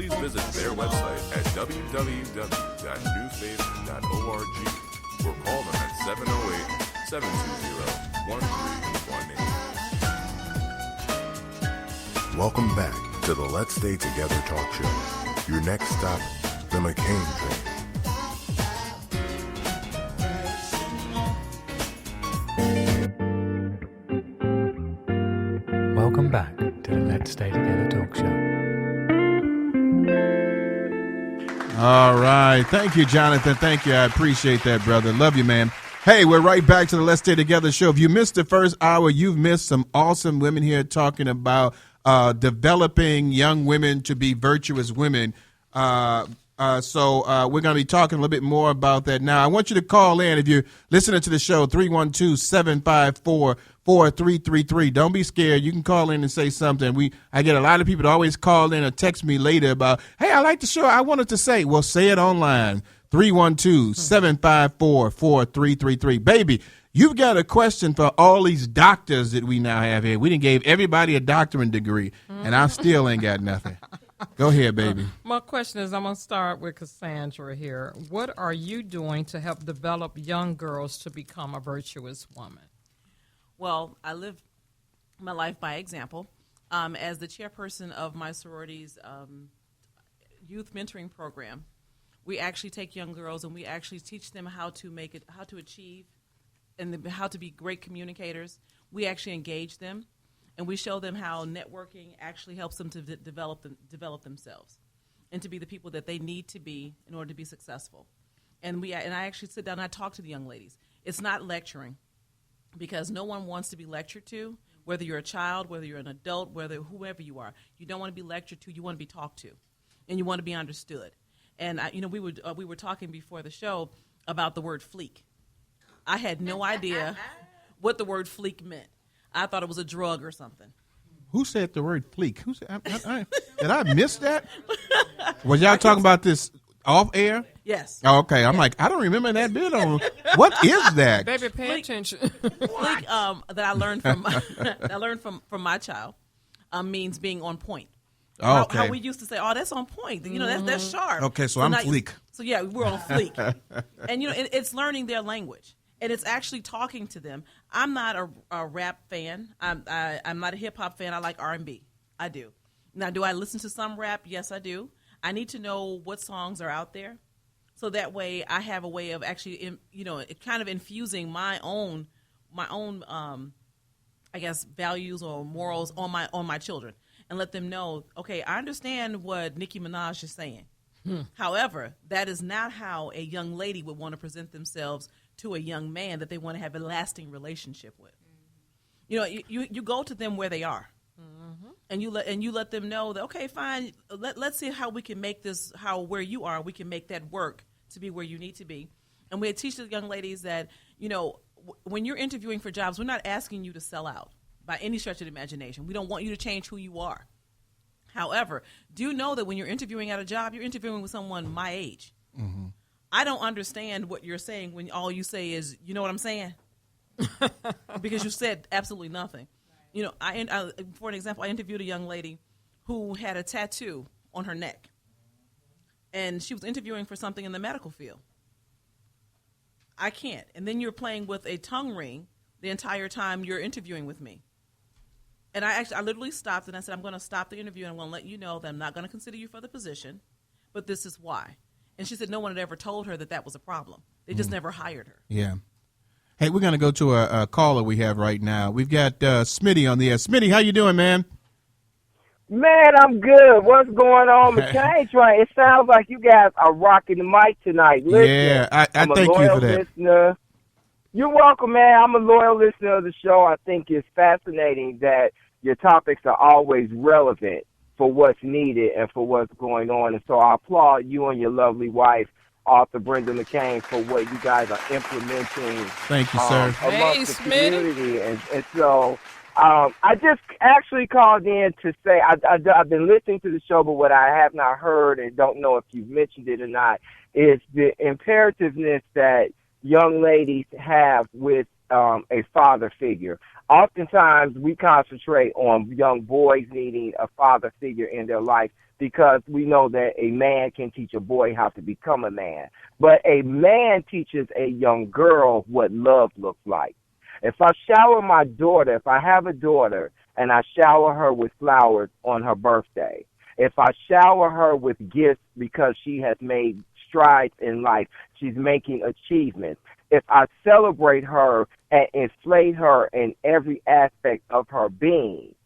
please visit their website at www.newfaith.org or call them at 708-720-1318. Welcome back to the Let's Stay Together talk show. Your next stop, the McCain train. Welcome back to the Let's Stay Together talk show. All right. Thank you, Jonathan. Thank you. I appreciate that, brother. Love you, man. Hey, we're right back to the Let's Stay Together show. If you missed the first hour, you've missed some awesome women here talking about developing young women to be virtuous women. So we're going to be talking a little bit more about that now. I want you to call in if you're listening to the show, 312-754-4333. Don't be scared. You can call in and say something. I get a lot of people that always call in or text me later about, hey, I like the show. I wanted to say, well, say it online. 312-754-4333. Baby, you've got a question for all these doctors that we now have here. We done gave everybody a doctorate degree, and I still ain't got nothing. Go ahead, baby. My question is, I'm going to start with Cassandra here. What are you doing to help develop young girls to become a virtuous woman? Well, I live my life by example. As the chairperson of my sorority's youth mentoring program, we actually take young girls and we actually teach them how to achieve, and how to be great communicators. We actually engage them, and we show them how networking actually helps them to develop themselves and to be the people that they need to be in order to be successful. And I actually sit down and I talk to the young ladies. It's not lecturing, because no one wants to be lectured to, whether you're a child, whether you're an adult, whoever you are. You don't want to be lectured to. You want to be talked to, and you want to be understood. And we were talking before the show about the word fleek. I had no idea what the word fleek meant. I thought it was a drug or something. Who said the word fleek? Who said? Did I miss that? Was y'all talking about this off air? Yes. Oh, okay. I'm like, I don't remember that bit on. What is that? Baby, pay attention. Fleek that I learned from my child means being on point. Oh, okay. How we used to say, "Oh, that's on point." That's sharp. Okay, so I'm fleek. So yeah, we're on fleek, and it's learning their language, and it's actually talking to them. I'm not a rap fan. I'm not a hip hop fan. I like R&B. I do. Now, do I listen to some rap? Yes, I do. I need to know what songs are out there, so that way I have a way of actually, kind of infusing my own, I guess, values or morals on my children. And let them know, okay, I understand what Nicki Minaj is saying. However, that is not how a young lady would want to present themselves to a young man that they want to have a lasting relationship with. You go to them where they are, and you let them know that, okay, fine, let's see how we can make this, where you are, we can make that work to be where you need to be. And we teach the young ladies that, when you're interviewing for jobs, we're not asking you to sell out by any stretch of the imagination. We don't want you to change who you are. However, do know that when you're interviewing at a job, you're interviewing with someone my age. Mm-hmm. I don't understand what you're saying when all you say is, you know what I'm saying? Because you said absolutely nothing. For an example, I interviewed a young lady who had a tattoo on her neck. And she was interviewing for something in the medical field. I can't. And then you're playing with a tongue ring the entire time you're interviewing with me. And I literally stopped and I said, I'm going to stop the interview and I'm going to let you know that I'm not going to consider you for the position, but this is why. And she said no one had ever told her that was a problem. They just never hired her. Yeah. Hey, we're going to go to a caller we have right now. We've got Smitty on the air. Smitty, how you doing, man? Man, I'm good. What's going on, McCain train? It sounds like you guys are rocking the mic tonight. Listen, yeah, I thank you for that. Listener. You're welcome, man. I'm a loyal listener of the show. I think it's fascinating that your topics are always relevant for what's needed and for what's going on. And so I applaud you and your lovely wife, Author Brenda McCain, for what you guys are implementing. Thank you, sir. Amongst the community. And so I just actually called in to say I've been listening to the show, but what I have not heard and don't know if you've mentioned it or not is the imperativeness that young ladies have with a father figure. Oftentimes, we concentrate on young boys needing a father figure in their life. because we know that a man can teach a boy how to become a man. But a man teaches a young girl what love looks like. If I shower my daughter, if I have a daughter and I shower her with flowers on her birthday, if I shower her with gifts because she has made strides in life, she's making achievements, if I celebrate her and inflate her in every aspect of her being,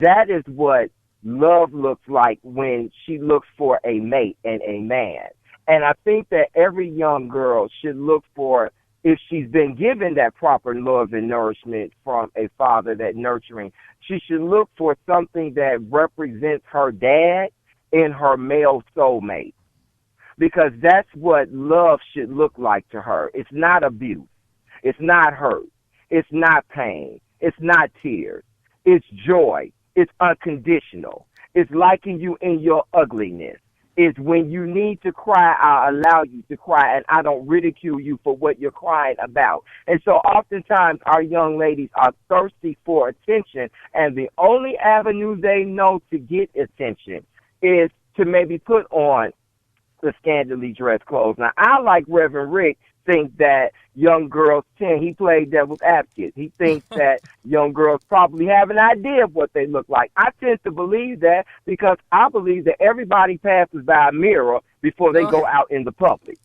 that is what love looks like when she looks for a mate and a man. And I think that every young girl should look for, if she's been given that proper love and nourishment from a father, that nurturing, she should look for something that represents her dad in her male soulmate. Because that's what love should look like to her. It's not abuse. It's not hurt. It's not pain. It's not tears. It's joy. It's unconditional. It's liking you in your ugliness. It's when you need to cry, I'll allow you to cry, and I don't ridicule you for what you're crying about. And so oftentimes our young ladies are thirsty for attention, and the only avenue they know to get attention is to maybe put on the scantily dressed clothes. Now, I, like Reverend Rick, think that young girls he played devil's advocate. He thinks that young girls probably have an idea of what they look like. I tend to believe that because I believe that everybody passes by a mirror before they go out in the public.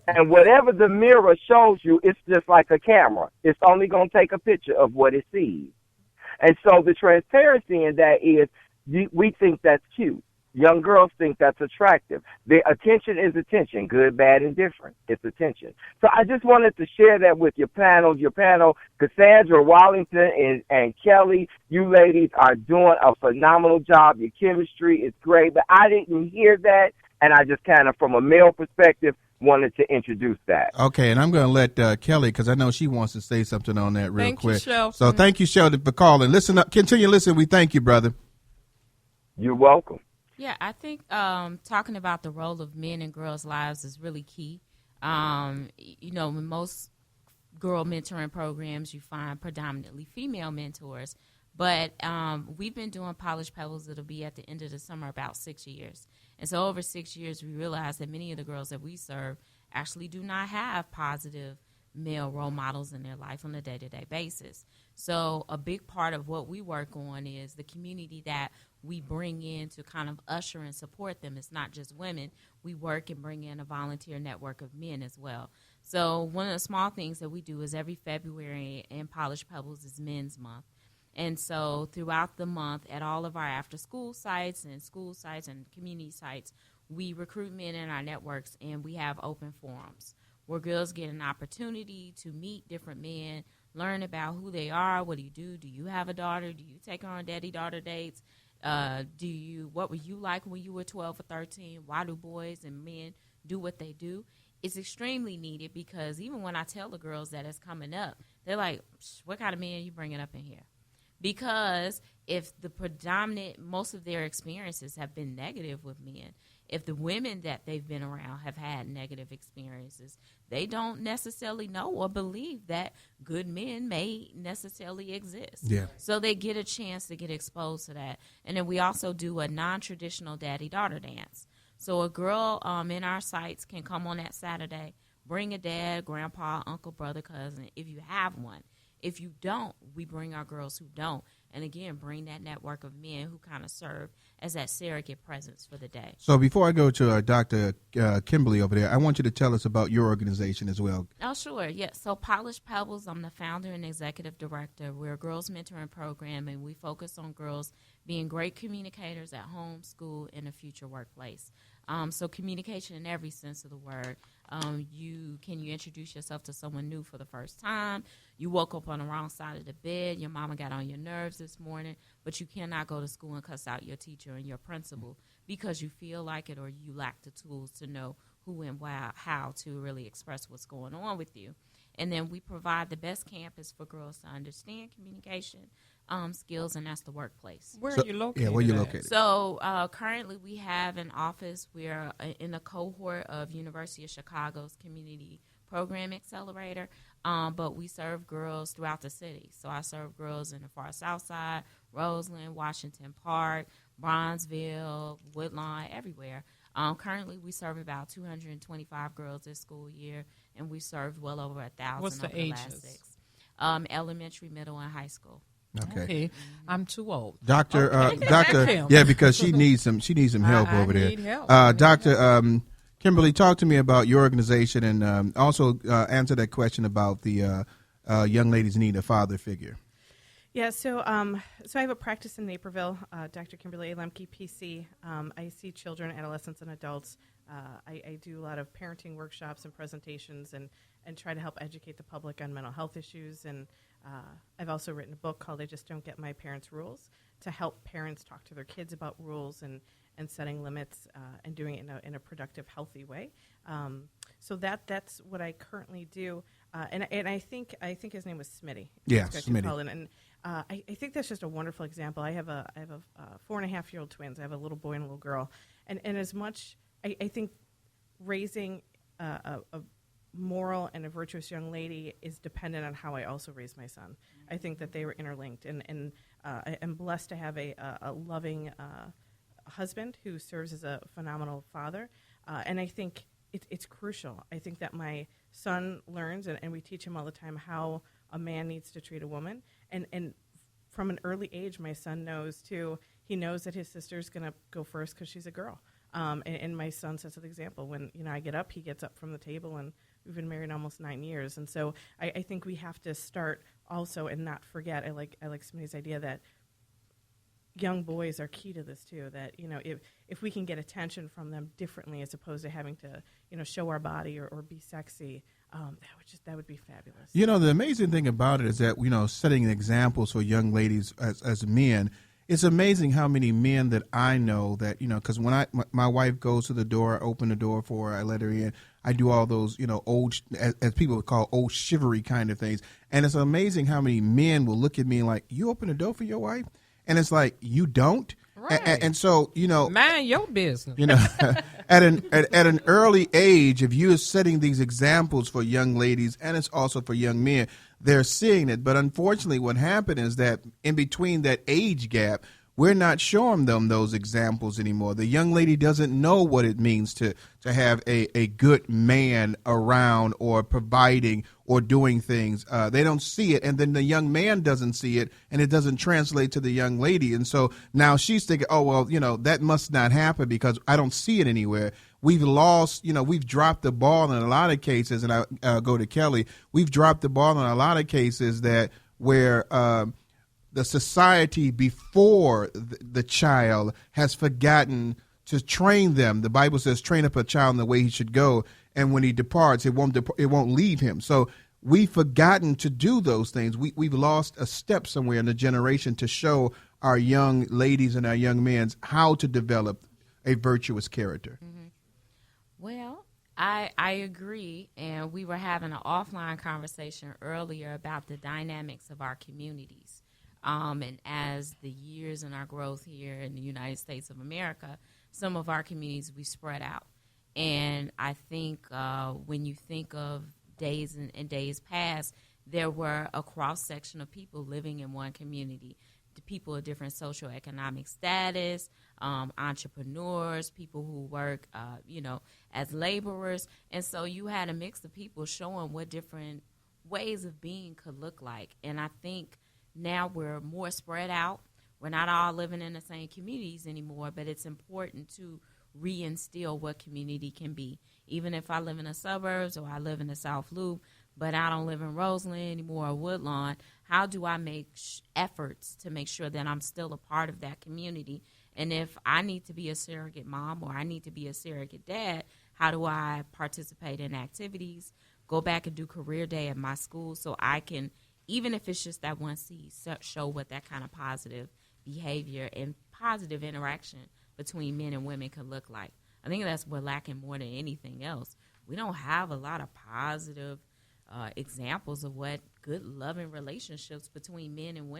And whatever the mirror shows you, it's just like a camera. It's only going to take a picture of what it sees. And so the transparency in that is we think that's cute. Young girls think that's attractive. The attention is attention, good, bad, and different. It's attention. So I just wanted to share that with your panel, Cassandra Wallington and Kelly. You ladies are doing a phenomenal job. Your chemistry is great, but I didn't hear that, and I just kind of, from a male perspective, wanted to introduce that. Okay, and I'm going to let Kelly, because I know she wants to say something on that real quick. Thank you, Sheldon. So thank you, Sheldon, for calling. Listen up. Continue listening. We thank you, brother. You're welcome. Yeah, I think talking about the role of men in girls' lives is really key. In most girl mentoring programs, you find predominantly female mentors. But we've been doing Polished Pebbles. It'll be at the end of the summer, about 6 years. And so over 6 years, we realized that many of the girls that we serve actually do not have positive male role models in their life on a day-to-day basis. So a big part of what we work on is the community that we bring in to kind of usher and support them. It's not just women. We work and bring in a volunteer network of men as well. So one of the small things that we do is every February in Polished Pebbles is Men's Month. And so throughout the month at all of our after-school sites and school sites and community sites, we recruit men in our networks, and we have open forums where girls get an opportunity to meet different men, learn about who they are, what do you have a daughter, do you take her on daddy-daughter dates, what were you like when you were 12 or 13, why do boys and men do what they do? It's extremely needed because even when I tell the girls that it's coming up, they're like, what kind of man are you bringing up in here? Because if most of their experiences have been negative with men, if the women that they've been around have had negative experiences, they don't necessarily know or believe that good men may necessarily exist. Yeah. So they get a chance to get exposed to that. And then we also do a non-traditional daddy-daughter dance. So a girl in our sites can come on that Saturday, bring a dad, grandpa, uncle, brother, cousin, if you have one. If you don't, we bring our girls who don't. And again, bring that network of men who kind of serve as that surrogate presence for the day. So before I go to Dr. Kimberly over there, I want you to tell us about your organization as well. Oh, sure. Yeah. So Polished Pebbles, I'm the founder and executive director. We're a girls mentoring program, and we focus on girls being great communicators at home, school, and a future workplace. So communication in every sense of the word. You introduce yourself to someone new for the first time? You woke up on the wrong side of the bed. Your mama got on your nerves this morning, but you cannot go to school and cuss out your teacher and your principal because you feel like it or you lack the tools to know who and how to really express what's going on with you. And then we provide the best campus for girls to understand communication skills, and that's the workplace. Where are you located? Yeah, where you located? So currently we have an office. We're in a cohort of University of Chicago's Community Program Accelerator, but we serve girls throughout the city. So I serve girls in the far south side, Roseland, Washington Park, Bronzeville, Woodlawn, everywhere. Currently, we serve about 225 girls this school year, and we served well over 1,000 What's the over the last ages? 6. Elementary, middle, and high school. Okay. I'm too old. Doctor, Okay. Doctor, Kim. yeah, because she needs some help I over there. need help. I need Doctor, Kimberly, talk to me about your organization and also answer that question about the young ladies need a father figure. Yeah, so I have a practice in Naperville, Dr. Kimberly Ann Lemke, PC. I see children, adolescents, and adults. I do a lot of parenting workshops and presentations and try to help educate the public on mental health issues. And I've also written a book called I Just Don't Get My Parents' Rules to help parents talk to their kids about rules and setting limits and doing it in a productive, healthy way. So that's what I currently do. And I think his name was Smitty. Yeah, That's what you Smitty. called it. And I think that's just a wonderful example. I have a 4.5-year-old twins. I have a little boy and a little girl. And as much, I think raising a moral and a virtuous young lady is dependent on how I also raise my son. I think that they were interlinked. And I am blessed to have a loving husband who serves as a phenomenal father. And I think it's crucial. I think that my son learns, and we teach him all the time, how a man needs to treat a woman. And from an early age, my son knows, too, he knows that his sister's going to go first because she's a girl. And my son sets an example. When I get up, he gets up from the table, and we've been married almost 9 years. And so I think we have to start also and not forget. I like Smitty's idea that young boys are key to this too. That if we can get attention from them differently, as opposed to having to show our body or be sexy, that would be fabulous. The amazing thing about it is that setting examples for young ladies as men. It's amazing how many men that I know that because when my wife goes to the door, I open the door for her, I let her in. I do all those old, as people would call, old chivalry kind of things. And it's amazing how many men will look at me like, you open the door for your wife? And it's like, you don't? Right. And so, mind your business. at an early age, if you're setting these examples for young ladies, and it's also for young men, they're seeing it. But unfortunately, what happened is that in between that age gap, we're not showing them those examples anymore. The young lady doesn't know what it means to have a good man around or providing or doing things. They don't see it, and then the young man doesn't see it, and it doesn't translate to the young lady. And so now she's thinking, oh, well, that must not happen because I don't see it anywhere. We've lost, we've dropped the ball in a lot of cases, and I go to Kelly. We've dropped the ball in a lot of cases where the society before the child has forgotten to train them. The Bible says, train up a child in the way he should go, and when he departs, it won't leave him. So we've forgotten to do those things. We've lost a step somewhere in the generation to show our young ladies and our young men how to develop a virtuous character. Mm-hmm. Well, I agree, and we were having an offline conversation earlier about the dynamics of our communities. And as the years and our growth here in the United States of America, some of our communities, we spread out. And I think when you think of days and days past, there were a cross-section of people living in one community. The people of different socioeconomic status, entrepreneurs, people who work, as laborers. And so you had a mix of people showing what different ways of being could look like. And I think now we're more spread out. We're not all living in the same communities anymore, but it's important to reinstill what community can be. Even if I live in the suburbs or I live in the South Loop, but I don't live in Roseland anymore or Woodlawn, how do I make efforts to make sure that I'm still a part of that community? And if I need to be a surrogate mom or I need to be a surrogate dad, how do I participate in activities, go back and do career day at my school so I can, even if it's just that one seed, show what that kind of positive behavior and positive interaction between men and women can look like. I think that's what we're lacking more than anything else. We don't have a lot of positive examples of what good, loving relationships between men and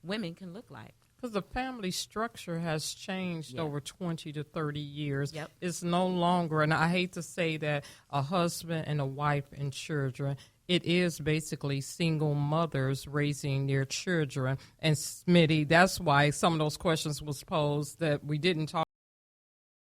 women can look like. Because the family structure has changed over 20 to 30 years. Yep. It's no longer, and I hate to say that, a husband and a wife and children. it is basically single mothers raising their children. And Smitty, that's why some of those questions was posed that we didn't talk